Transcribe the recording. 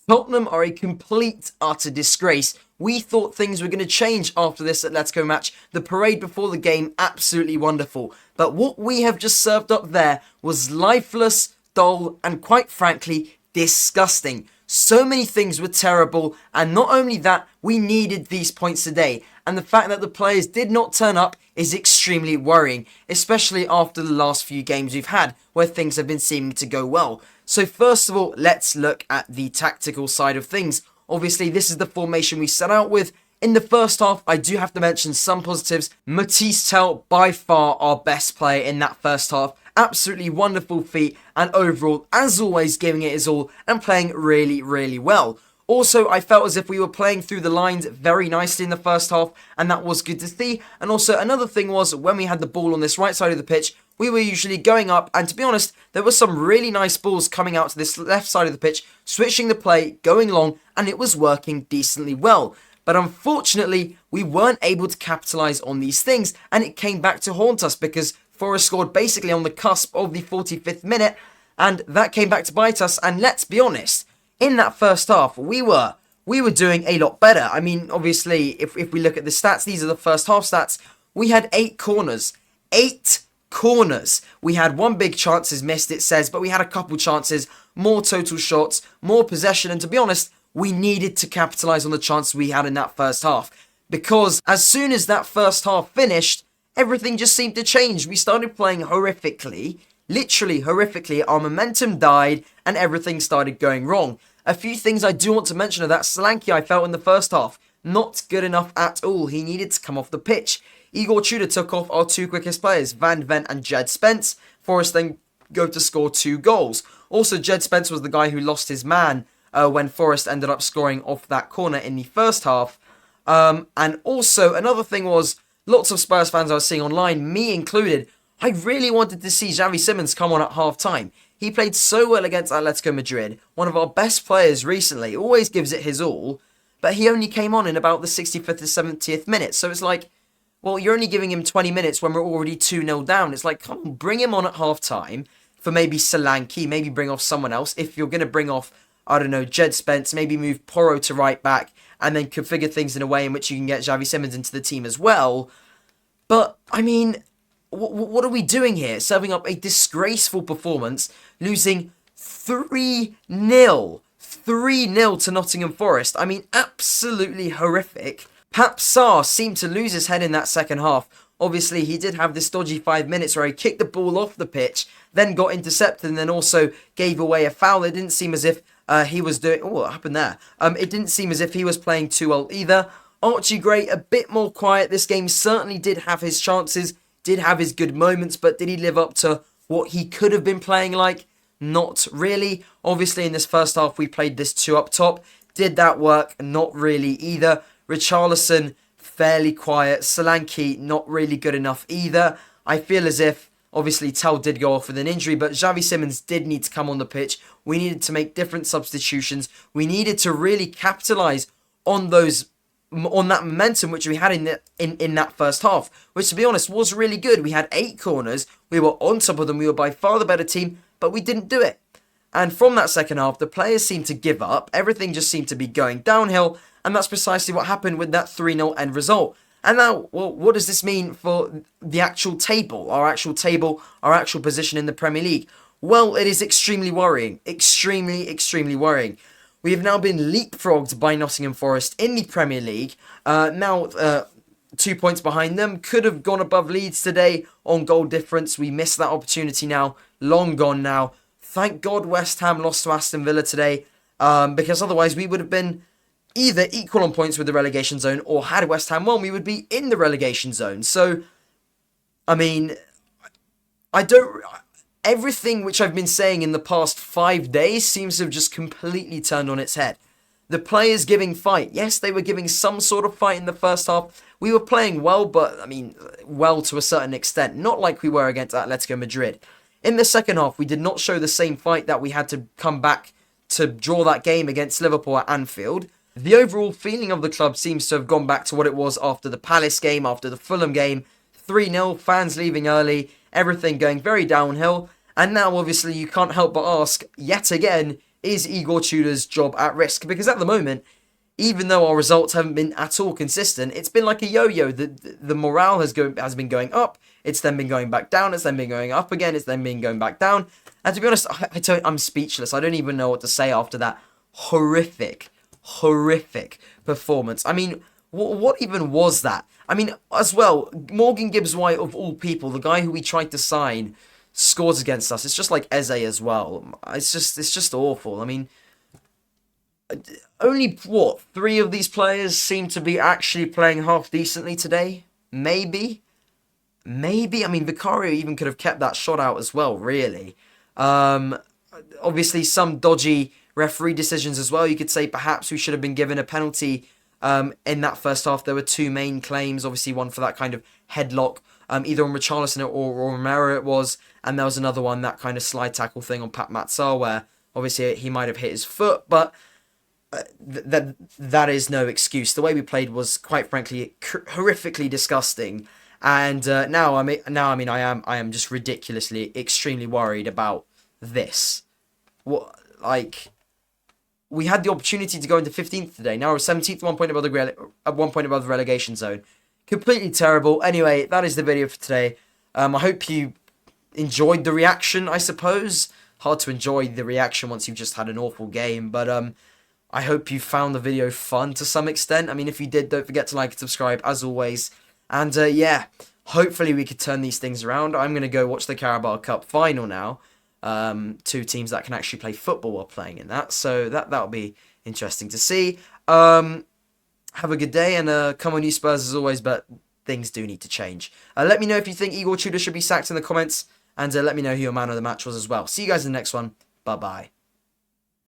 Tottenham are a complete, utter disgrace. We thought things were going to change after this Atletico match. The parade before the game, absolutely wonderful. But what we have just served up there was lifeless, dull, and quite frankly, disgusting. So many things were terrible, and not only that, we needed these points today. And the fact that the players did not turn up is extremely worrying, especially after the last few games we've had, where things have been seeming to go well. So first of all, let's look at the tactical side of things. Obviously, this is the formation we set out with. In the first half, I do have to mention some positives. Matisse Tel, by far our best player in that first half. Absolutely wonderful feat, and overall, as always, giving it his all and playing really, really well. Also, I felt as if we were playing through the lines very nicely in the first half, and that was good to see. And also, another thing was, when we had the ball on this right side of the pitch, we were usually going up, and to be honest, there were some really nice balls coming out to this left side of the pitch, switching the play, going long, and it was working decently well. But unfortunately, we weren't able to capitalise on these things, and it came back to haunt us because Forest scored basically on the cusp of the 45th minute, and that came back to bite us. And let's be honest, in that first half, we were doing a lot better. I mean, obviously, if we look at the stats, these are the first half stats. We had 8 corners. 8 corners. We had one big chances missed, it says, but we had a couple chances, more total shots, more possession, and to be honest, we needed to capitalise on the chances we had in that first half. Because as soon as that first half finished, everything just seemed to change. We started playing horrifically, literally horrifically. Our momentum died and everything started going wrong. A few things I do want to mention are that Solanke I felt in the first half, not good enough at all. He needed to come off the pitch. Igor Tudor took off our 2 quickest players, Van Ven and Jed Spence. Forest then go to score 2 goals. Also, Jed Spence was the guy who lost his man when Forest ended up scoring off that corner in the first half. And also, another thing was, lots of Spurs fans I was seeing online, me included, I really wanted to see Xavi Simons come on at half-time. He played so well against Atletico Madrid, one of our best players recently, always gives it his all, but he only came on in about the 65th to 70th minute, so it's like, well, you're only giving him 20 minutes when we're already 2-0 down. It's like, come on, bring him on at half-time for maybe Solanke, maybe bring off someone else. If you're going to bring off, I don't know, Jed Spence, maybe move Porro to right back, and then configure things in a way in which you can get Xavi Simons into the team as well. But, I mean, what are we doing here? Serving up a disgraceful performance, losing 3-0. 3-0 to Nottingham Forest. I mean, absolutely horrific. Pap Sarr seemed to lose his head in that second half. Obviously, he did have this dodgy 5 minutes where he kicked the ball off the pitch, then got intercepted, and then also gave away a foul. It didn't seem as if he was doing... Oh, what happened there? It didn't seem as if he was playing too well either. Archie Gray, a bit more quiet. This game certainly did have his chances, did have his good moments, but did he live up to what he could have been playing like? Not really. Obviously, in this first half, we played this 2 up top. Did that work? Not really either. Richarlison, fairly quiet. Solanke, not really good enough either. I feel as if, obviously, Tel did go off with an injury, but Xavi Simons did need to come on the pitch. We needed to make different substitutions. We needed to really capitalise on that momentum which we had in that first half, which, to be honest, was really good. We had 8 corners. We were on top of them. We were by far the better team, but we didn't do it. And from that second half, the players seemed to give up. Everything just seemed to be going downhill. And that's precisely what happened with that 3-0 end result. And now, well, what does this mean for the actual table, our actual position in the Premier League? Well, it is extremely worrying. Extremely, extremely worrying. We have now been leapfrogged by Nottingham Forest in the Premier League. Now, 2 points behind them. Could have gone above Leeds today on goal difference. We missed that opportunity now. Long gone now. Thank God West Ham lost to Aston Villa today. Because otherwise we would have been either equal on points with the relegation zone, or had West Ham won, we would be in the relegation zone. So, I mean, everything which I've been saying in the past 5 days seems to have just completely turned on its head. The players giving fight. Yes, they were giving some sort of fight in the first half. We were playing well, but, I mean, well to a certain extent. Not like we were against Atletico Madrid. In the second half, we did not show the same fight that we had to come back to draw that game against Liverpool at Anfield. The overall feeling of the club seems to have gone back to what it was after the Palace game, after the Fulham game. 3-0, fans leaving early, everything going very downhill. And now, obviously, you can't help but ask, yet again, is Igor Tudor's job at risk? Because at the moment, even though our results haven't been at all consistent, it's been like a yo-yo. The morale has been going up. It's then been going back down. It's then been going up again. It's then been going back down. And to be honest, I'm speechless. I don't even know what to say after that horrific performance. I mean, what even was that? I mean, as well, Morgan Gibbs-White, of all people, the guy who we tried to sign, scores against us. It's just like Eze as well. It's just awful. I mean, only, what, 3 of these players seem to be actually playing half decently today? Maybe? I mean, Vicario even could have kept that shot out as well, really. Obviously, some dodgy referee decisions as well. You could say perhaps we should have been given a penalty in that first half. There were 2 main claims. Obviously, one for that kind of headlock, either on Richarlison or Romero it was. And there was another one, that kind of slide tackle thing on Pat Matsar, where obviously he might have hit his foot. But that is no excuse. The way we played was, quite frankly, horrifically disgusting. And now I am just ridiculously, extremely worried about this. What, like, we had the opportunity to go into 15th today. Now we're 17th, 1 point above the relegation zone. Completely terrible. Anyway, that is the video for today. I hope you enjoyed the reaction, I suppose. Hard to enjoy the reaction once you've just had an awful game, but I hope you found the video fun to some extent. I mean, if you did, don't forget to like and subscribe, as always. And yeah, hopefully we could turn these things around. I'm going to go watch the Carabao Cup final now. 2 teams that can actually play football while playing in that. So that'll be interesting to see. Have a good day, and come on you Spurs as always, but things do need to change. Let me know if you think Igor Tudor should be sacked in the comments, and let me know who your man of the match was as well. See you guys in the next one. Bye-bye.